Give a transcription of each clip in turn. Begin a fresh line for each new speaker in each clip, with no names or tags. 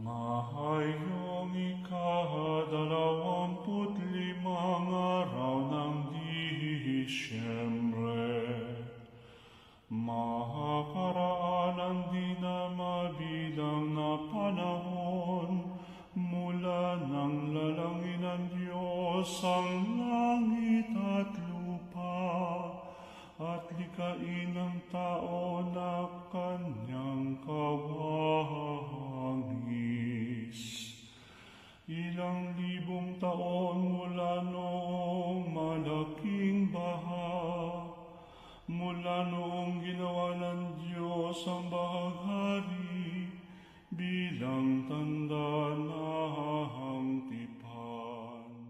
Mahayong ika-25 araw ng Disyembre, mahakaraan di na mabilang na panahon, mula ng lalangin ng Diyos ang langit at lupa, at likain ng tao na kanyang kawangis. Ilang libong taon mula noong malaking baha, mula noong ginawa ng Diyos ang bahaghari bilang tanda ng tipan.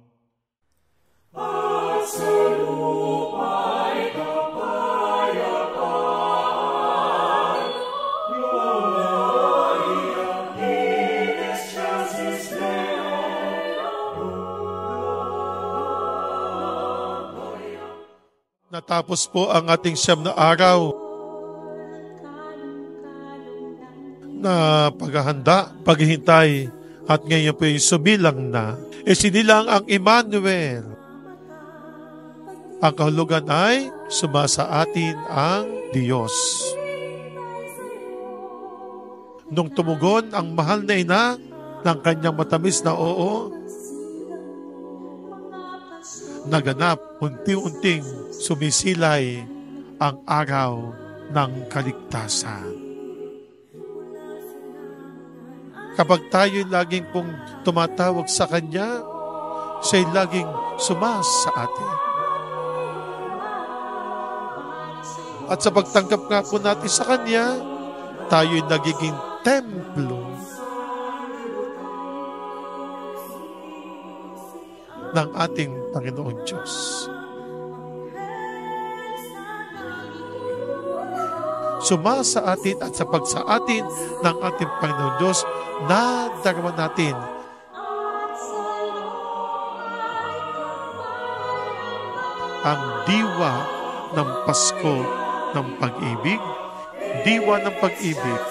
At sa lupa'y kapayapaan, Gloria in excelsis Deo.
Natapos po ang ating siyam na araw na paghahanda, paghihintay, at ngayon po ay sumilang na. Isinilang ang Emmanuel. Ang kahulugan ay sumasa atin ang Diyos. Nung tumugon ang mahal na ina ng kanyang matamis na oo, naganap unti-unting sumisilay ang araw ng kaligtasan. Kapag tayo'y laging pong tumatawag sa Kanya, siya'y laging sumasa atin. At sa pagtanggap nga po natin sa Kanya, tayo'y nagiging templo ng ating Panginoon Diyos. Sumasa atin at sa pagsa atin ng ating Panginoon Diyos, nadarama natin ang diwa ng Pasko ng pag-ibig, diwa ng pag-ibig.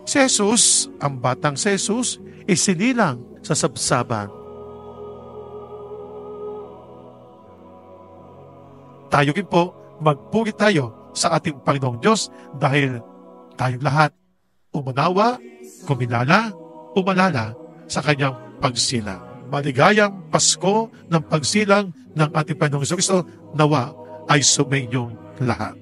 Si Jesus, ang batang si Jesus, isinilang sa sabsaban. Tayo rin po, magpuri tayo sa ating Panginoong Diyos dahil tayong lahat umunawa, kumilala, umalala sa kanyang pagsilang. Maligayang Pasko ng pagsilang ng ating Panginoong Kristo, nawa ay sumainyong lahat.